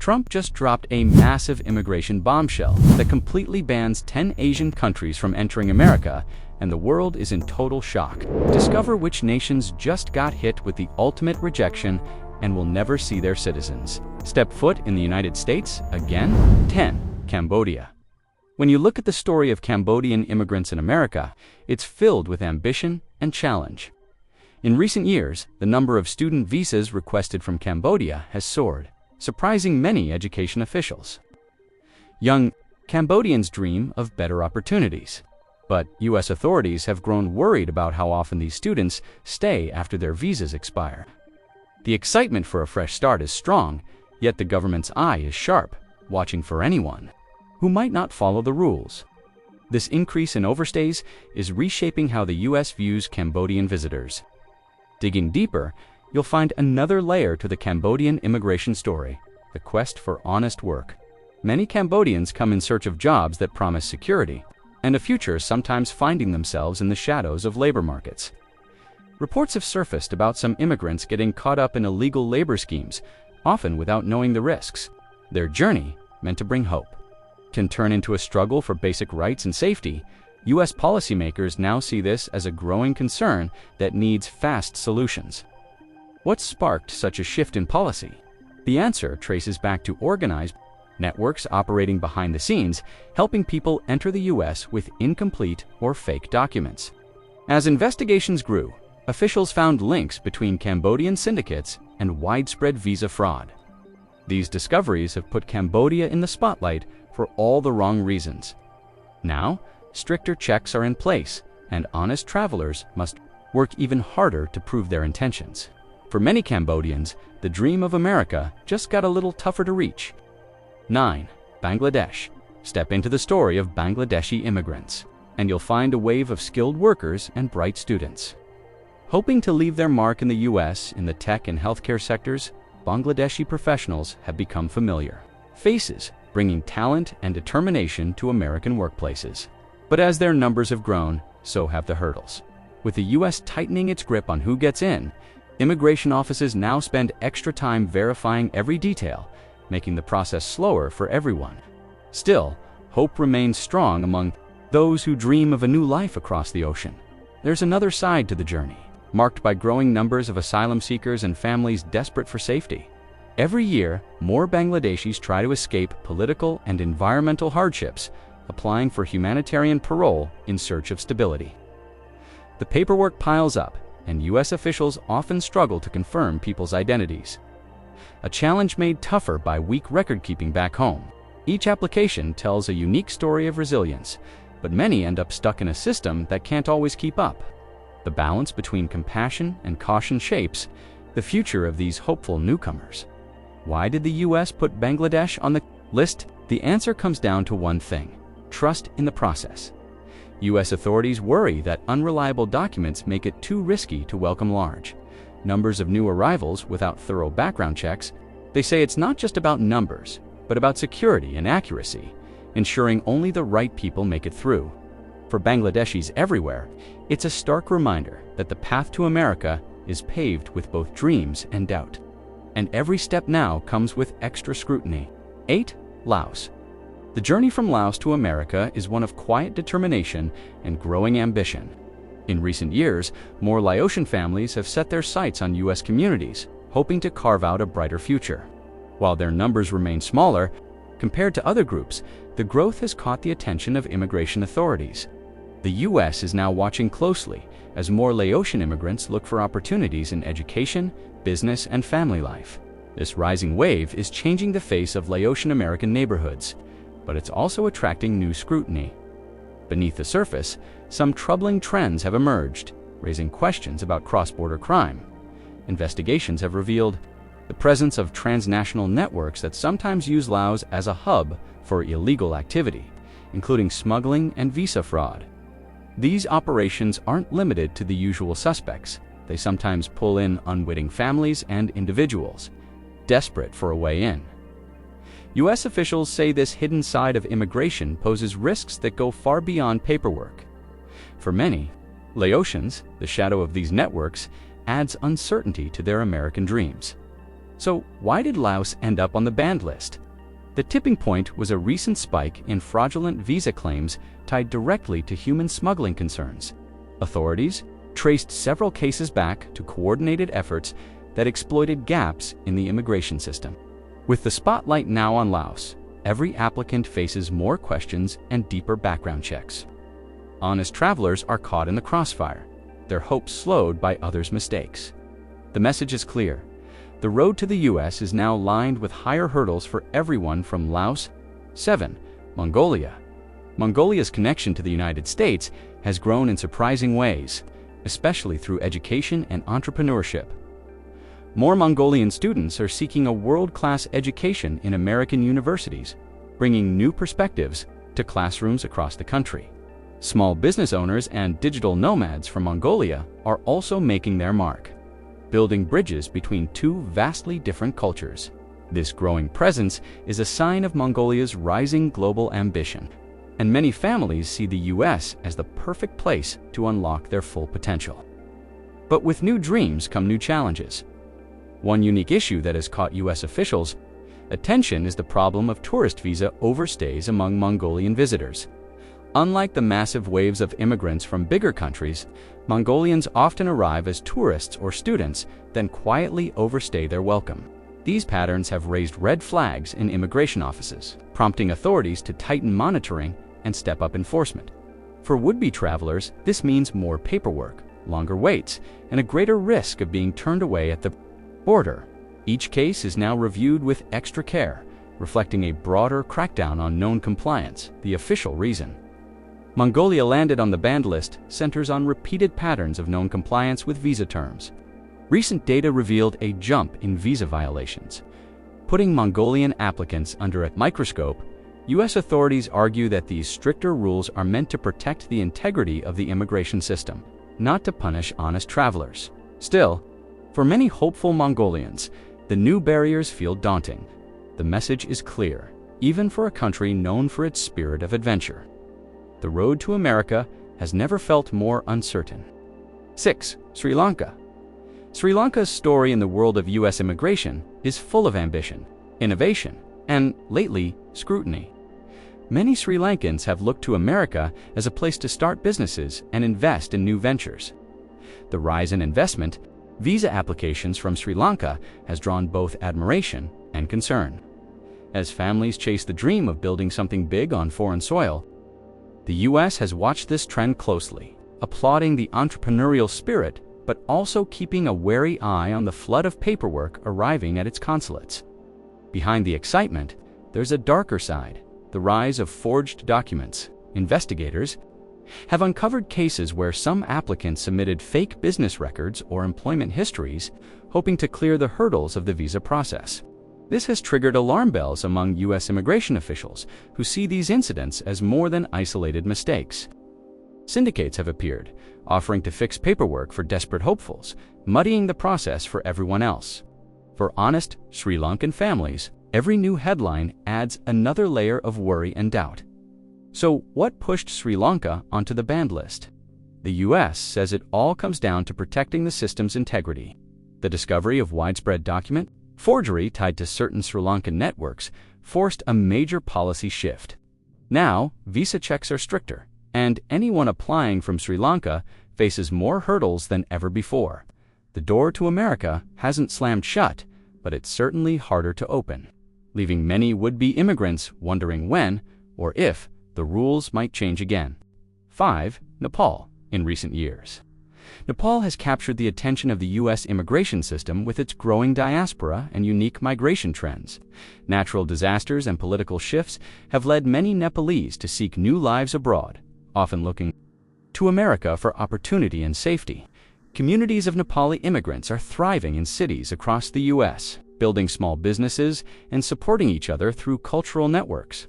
Trump just dropped a massive immigration bombshell that completely bans 10 Asian countries from entering America, and the world is in total shock. Discover which nations just got hit with the ultimate rejection and will never see their citizens step foot in the United States again. 10. Cambodia. When you look at the story of Cambodian immigrants in America, it's filled with ambition and challenge. In recent years, the number of student visas requested from Cambodia has soared, surprising many education officials. Young Cambodians dream of better opportunities, but U.S. authorities have grown worried about how often these students stay after their visas expire. The excitement for a fresh start is strong, yet the government's eye is sharp, watching for anyone who might not follow the rules. This increase in overstays is reshaping how the U.S. views Cambodian visitors. Digging deeper, you'll find another layer to the Cambodian immigration story: the quest for honest work. Many Cambodians come in search of jobs that promise security and a future, sometimes finding themselves in the shadows of labor markets. Reports have surfaced about some immigrants getting caught up in illegal labor schemes, often without knowing the risks. Their journey, meant to bring hope, can turn into a struggle for basic rights and safety. U.S. policymakers now see this as a growing concern that needs fast solutions. What sparked such a shift in policy? The answer traces back to organized networks operating behind the scenes, helping people enter the U.S. with incomplete or fake documents. As investigations grew, officials found links between Cambodian syndicates and widespread visa fraud. These discoveries have put Cambodia in the spotlight for all the wrong reasons. Now, stricter checks are in place, and honest travelers must work even harder to prove their intentions. For many Cambodians, the dream of America just got a little tougher to reach. 9. Bangladesh. Step into the story of Bangladeshi immigrants, and you'll find a wave of skilled workers and bright students. Hoping to leave their mark in the U.S. in the tech and healthcare sectors, Bangladeshi professionals have become familiar faces, bringing talent and determination to American workplaces. But as their numbers have grown, so have the hurdles. With the U.S. tightening its grip on who gets in, immigration offices now spend extra time verifying every detail, making the process slower for everyone. Still, hope remains strong among those who dream of a new life across the ocean. There's another side to the journey, marked by growing numbers of asylum seekers and families desperate for safety. Every year, more Bangladeshis try to escape political and environmental hardships, applying for humanitarian parole in search of stability. The paperwork piles up, and U.S. officials often struggle to confirm people's identities, a challenge made tougher by weak record-keeping back home. Each application tells a unique story of resilience, but many end up stuck in a system that can't always keep up. The balance between compassion and caution shapes the future of these hopeful newcomers. Why did the U.S. put Bangladesh on the list? The answer comes down to one thing: trust in the process. U.S. authorities worry that unreliable documents make it too risky to welcome large numbers of new arrivals without thorough background checks. They say it's not just about numbers, but about security and accuracy, ensuring only the right people make it through. For Bangladeshis everywhere, it's a stark reminder that the path to America is paved with both dreams and doubt. And every step now comes with extra scrutiny. 8. Laos. The journey from Laos to America is one of quiet determination and growing ambition. In recent years, more Laotian families have set their sights on U.S. communities, hoping to carve out a brighter future. While their numbers remain smaller compared to other groups, the growth has caught the attention of immigration authorities. The U.S. is now watching closely as more Laotian immigrants look for opportunities in education, business, and family life. This rising wave is changing the face of Laotian American neighborhoods, but it's also attracting new scrutiny. Beneath the surface, some troubling trends have emerged, raising questions about cross-border crime. Investigations have revealed the presence of transnational networks that sometimes use Laos as a hub for illegal activity, including smuggling and visa fraud. These operations aren't limited to the usual suspects. They sometimes pull in unwitting families and individuals, desperate for a way in. U.S. officials say this hidden side of immigration poses risks that go far beyond paperwork. For many Laotians, the shadow of these networks adds uncertainty to their American dreams. So why did Laos end up on the banned list? The tipping point was a recent spike in fraudulent visa claims tied directly to human smuggling concerns. Authorities traced several cases back to coordinated efforts that exploited gaps in the immigration system. With the spotlight now on Laos, every applicant faces more questions and deeper background checks. Honest travelers are caught in the crossfire, their hopes slowed by others' mistakes. The message is clear. The road to the U.S. is now lined with higher hurdles for everyone from Laos. 7. Mongolia. Mongolia's connection to the United States has grown in surprising ways, especially through education and entrepreneurship. More Mongolian students are seeking a world-class education in American universities, bringing new perspectives to classrooms across the country. Small business owners and digital nomads from Mongolia are also making their mark, building bridges between two vastly different cultures. This growing presence is a sign of Mongolia's rising global ambition, and many families see the U.S. as the perfect place to unlock their full potential. But with new dreams come new challenges. One unique issue that has caught U.S. officials' attention is the problem of tourist visa overstays among Mongolian visitors. Unlike the massive waves of immigrants from bigger countries, Mongolians often arrive as tourists or students, then quietly overstay their welcome. These patterns have raised red flags in immigration offices, prompting authorities to tighten monitoring and step up enforcement. For would-be travelers, this means more paperwork, longer waits, and a greater risk of being turned away at the border. Each case is now reviewed with extra care, reflecting a broader crackdown on known compliance, the official reason. Mongolia landed on the banned list centers on repeated patterns of known compliance with visa terms. Recent data revealed a jump in visa violations. Putting Mongolian applicants under a microscope, U.S. authorities argue that these stricter rules are meant to protect the integrity of the immigration system, not to punish honest travelers. Still, for many hopeful Mongolians, the new barriers feel daunting. The message is clear, even for a country known for its spirit of adventure. The road to America has never felt more uncertain. 6. Sri Lanka. Sri Lanka's story in the world of U.S. immigration is full of ambition, innovation, and, lately, scrutiny. Many Sri Lankans have looked to America as a place to start businesses and invest in new ventures. The rise in investment, visa applications from Sri Lanka has drawn both admiration and concern. As families chase the dream of building something big on foreign soil, the U.S. has watched this trend closely, applauding the entrepreneurial spirit but also keeping a wary eye on the flood of paperwork arriving at its consulates. Behind the excitement, there's a darker side, the rise of forged documents. Investigators have uncovered cases where some applicants submitted fake business records or employment histories, hoping to clear the hurdles of the visa process. This has triggered alarm bells among U.S. immigration officials, who see these incidents as more than isolated mistakes. Syndicates have appeared, offering to fix paperwork for desperate hopefuls, muddying the process for everyone else. For honest Sri Lankan families, every new headline adds another layer of worry and doubt. So, what pushed Sri Lanka onto the banned list? The U.S. says it all comes down to protecting the system's integrity. The discovery of widespread document forgery tied to certain Sri Lankan networks forced a major policy shift. Now, visa checks are stricter, and anyone applying from Sri Lanka faces more hurdles than ever before. The door to America hasn't slammed shut, but it's certainly harder to open, leaving many would-be immigrants wondering when, or if, the rules might change again. 5. Nepal. In recent years, Nepal has captured the attention of the U.S. immigration system with its growing diaspora and unique migration trends. Natural disasters and political shifts have led many Nepalese to seek new lives abroad, often looking to America for opportunity and safety. Communities of Nepali immigrants are thriving in cities across the U.S., building small businesses and supporting each other through cultural networks.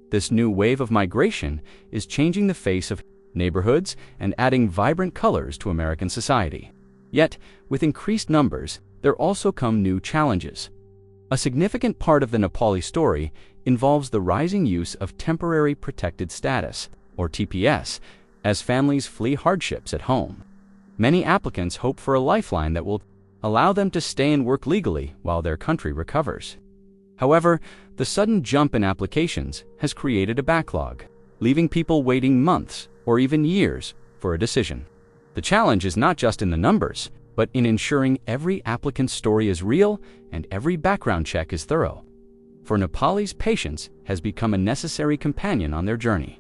This new wave of migration is changing the face of neighborhoods and adding vibrant colors to American society. Yet, with increased numbers, there also come new challenges. A significant part of the Nepali story involves the rising use of temporary protected status, or TPS, as families flee hardships at home. Many applicants hope for a lifeline that will allow them to stay and work legally while their country recovers. However, the sudden jump in applications has created a backlog, leaving people waiting months or even years for a decision. The challenge is not just in the numbers, but in ensuring every applicant's story is real and every background check is thorough. For Nepalis, patience has become a necessary companion on their journey.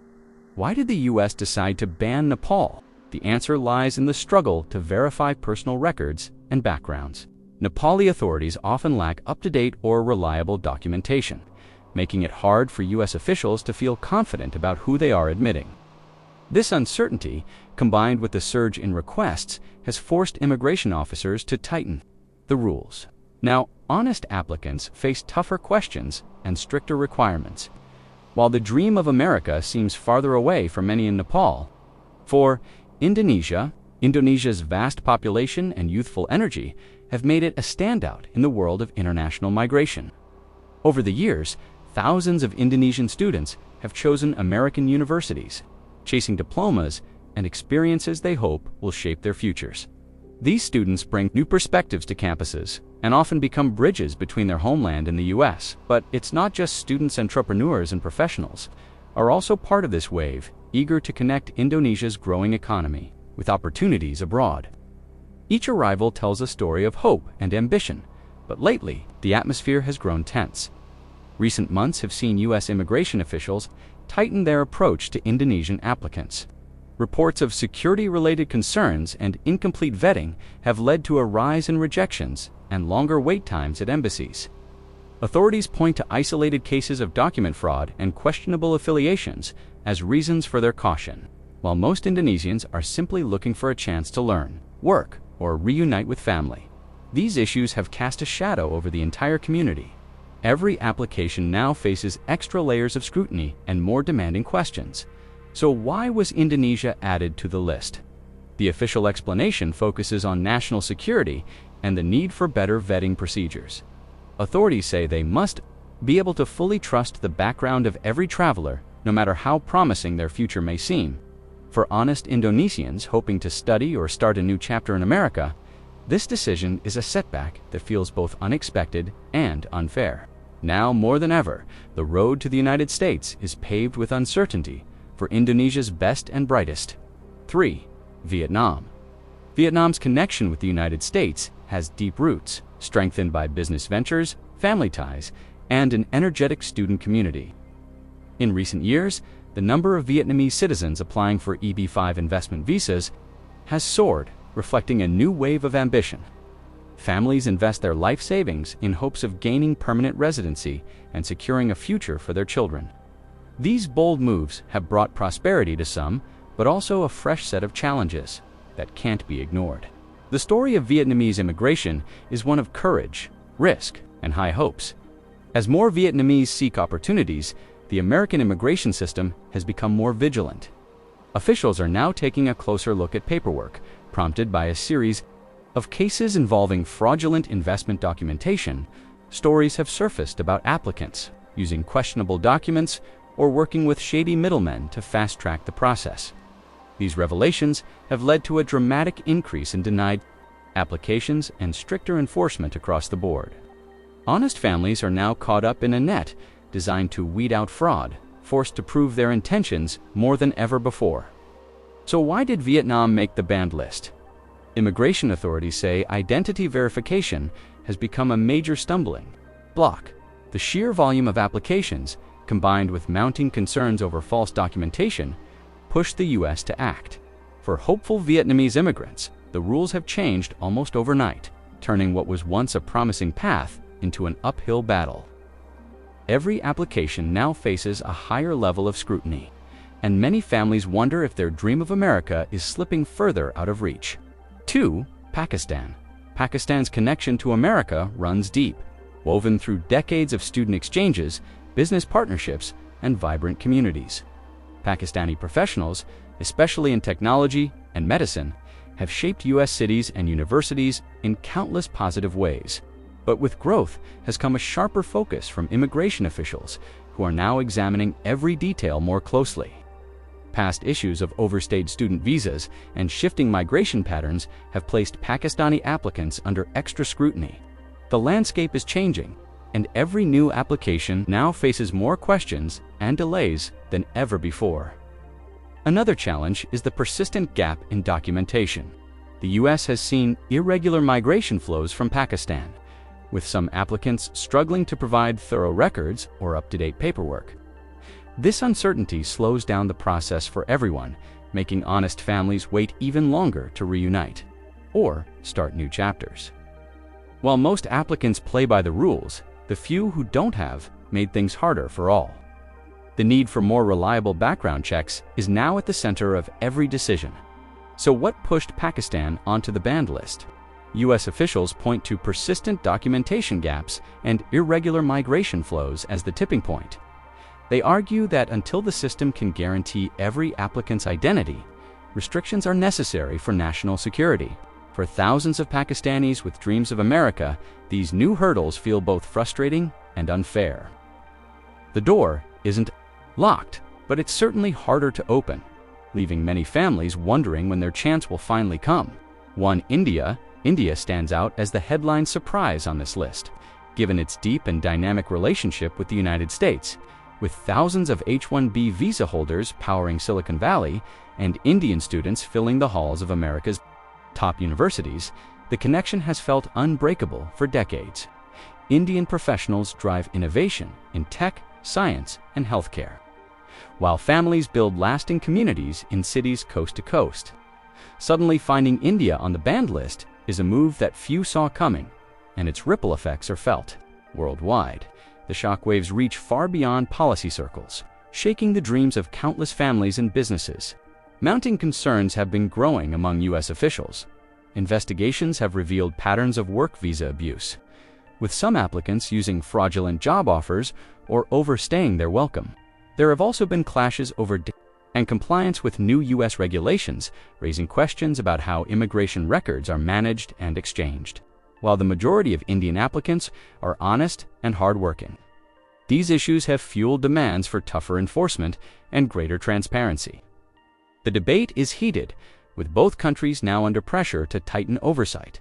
Why did the U.S. decide to ban Nepal? The answer lies in the struggle to verify personal records and backgrounds. Nepali authorities often lack up-to-date or reliable documentation, making it hard for U.S. officials to feel confident about who they are admitting. This uncertainty, combined with the surge in requests, has forced immigration officers to tighten the rules. Now, honest applicants face tougher questions and stricter requirements. While the dream of America seems farther away for many in Nepal, for Indonesia's vast population and youthful energy have made it a standout in the world of international migration. Over the years, thousands of Indonesian students have chosen American universities, chasing diplomas and experiences they hope will shape their futures. These students bring new perspectives to campuses and often become bridges between their homeland and the U.S. But it's not just students, entrepreneurs, and professionals are also part of this wave, eager to connect Indonesia's growing economy with opportunities abroad. Each arrival tells a story of hope and ambition, but lately, the atmosphere has grown tense. Recent months have seen U.S. immigration officials tighten their approach to Indonesian applicants. Reports of security-related concerns and incomplete vetting have led to a rise in rejections and longer wait times at embassies. Authorities point to isolated cases of document fraud and questionable affiliations as reasons for their caution, while most Indonesians are simply looking for a chance to learn, work, or reunite with family. These issues have cast a shadow over the entire community. Every application now faces extra layers of scrutiny and more demanding questions. So why was Indonesia added to the list? The official explanation focuses on national security and the need for better vetting procedures. Authorities say they must be able to fully trust the background of every traveler, no matter how promising their future may seem. For honest Indonesians hoping to study or start a new chapter in America, this decision is a setback that feels both unexpected and unfair. Now more than ever, the road to the United States is paved with uncertainty for Indonesia's best and brightest. 3. Vietnam. Vietnam's connection with the United States has deep roots, strengthened by business ventures, family ties, and an energetic student community. In recent years, the number of Vietnamese citizens applying for EB-5 investment visas has soared, reflecting a new wave of ambition. Families invest their life savings in hopes of gaining permanent residency and securing a future for their children. These bold moves have brought prosperity to some, but also a fresh set of challenges that can't be ignored. The story of Vietnamese immigration is one of courage, risk, and high hopes. As more Vietnamese seek opportunities, the American immigration system has become more vigilant. Officials are now taking a closer look at paperwork, prompted by a series of cases involving fraudulent investment documentation. Stories have surfaced about applicants using questionable documents or working with shady middlemen to fast-track the process. These revelations have led to a dramatic increase in denied applications and stricter enforcement across the board. Honest families are now caught up in a net designed to weed out fraud, forced to prove their intentions more than ever before. So why did Vietnam make the banned list? Immigration authorities say identity verification has become a major stumbling block. The sheer volume of applications, combined with mounting concerns over false documentation, pushed the U.S. to act. For hopeful Vietnamese immigrants, the rules have changed almost overnight, turning what was once a promising path into an uphill battle. Every application now faces a higher level of scrutiny, and many families wonder if their dream of America is slipping further out of reach. 2. Pakistan. Pakistan's connection to America runs deep, woven through decades of student exchanges, business partnerships, and vibrant communities. Pakistani professionals, especially in technology and medicine, have shaped U.S. cities and universities in countless positive ways. But with growth has come a sharper focus from immigration officials who are now examining every detail more closely. Past issues of overstayed student visas and shifting migration patterns have placed Pakistani applicants under extra scrutiny. The landscape is changing, and every new application now faces more questions and delays than ever before. Another challenge is the persistent gap in documentation. The U.S. has seen irregular migration flows from Pakistan, with some applicants struggling to provide thorough records or up-to-date paperwork. This uncertainty slows down the process for everyone, making honest families wait even longer to reunite or start new chapters. While most applicants play by the rules, the few who don't have made things harder for all. The need for more reliable background checks is now at the center of every decision. So what pushed Pakistan onto the banned list? U.S. officials point to persistent documentation gaps and irregular migration flows as the tipping point. They argue that until the system can guarantee every applicant's identity, restrictions are necessary for national security. For thousands of Pakistanis with dreams of America, these new hurdles feel both frustrating and unfair. The door isn't locked, but it's certainly harder to open, leaving many families wondering when their chance will finally come. India stands out as the headline surprise on this list, given its deep and dynamic relationship with the United States. With thousands of H-1B visa holders powering Silicon Valley and Indian students filling the halls of America's top universities, the connection has felt unbreakable for decades. Indian professionals drive innovation in tech, science, and healthcare, while families build lasting communities in cities coast to coast. Suddenly finding India on the banned list is a move that few saw coming, and its ripple effects are felt worldwide. The shockwaves reach far beyond policy circles, shaking the dreams of countless families and businesses. Mounting concerns have been growing among U.S. officials. Investigations have revealed patterns of work visa abuse, with some applicants using fraudulent job offers or overstaying their welcome. There have also been clashes over and compliance with new U.S. regulations, raising questions about how immigration records are managed and exchanged. While the majority of Indian applicants are honest and hardworking, these issues have fueled demands for tougher enforcement and greater transparency. The debate is heated, with both countries now under pressure to tighten oversight.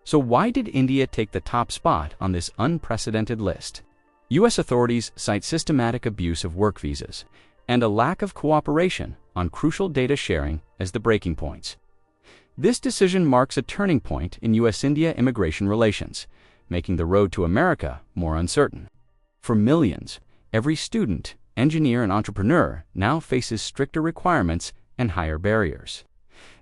So why did India take the top spot on this unprecedented list? U.S. authorities cite systematic abuse of work visas and a lack of cooperation on crucial data sharing as the breaking points. This decision marks a turning point in U.S.-India immigration relations, making the road to America more uncertain. For millions, every student, engineer, and entrepreneur now faces stricter requirements and higher barriers.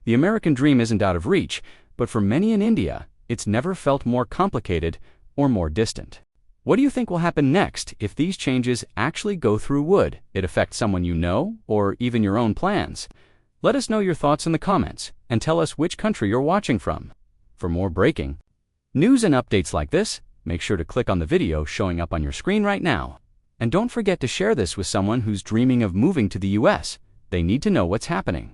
The American dream isn't out of reach, but for many in India, it's never felt more complicated or more distant. What do you think will happen next if these changes actually go through? Would it affect someone you know, or even your own plans? Let us know your thoughts in the comments and tell us which country you're watching from. For more breaking news and updates like this, make sure to click on the video showing up on your screen right now. And don't forget to share this with someone who's dreaming of moving to the US. They need to know what's happening.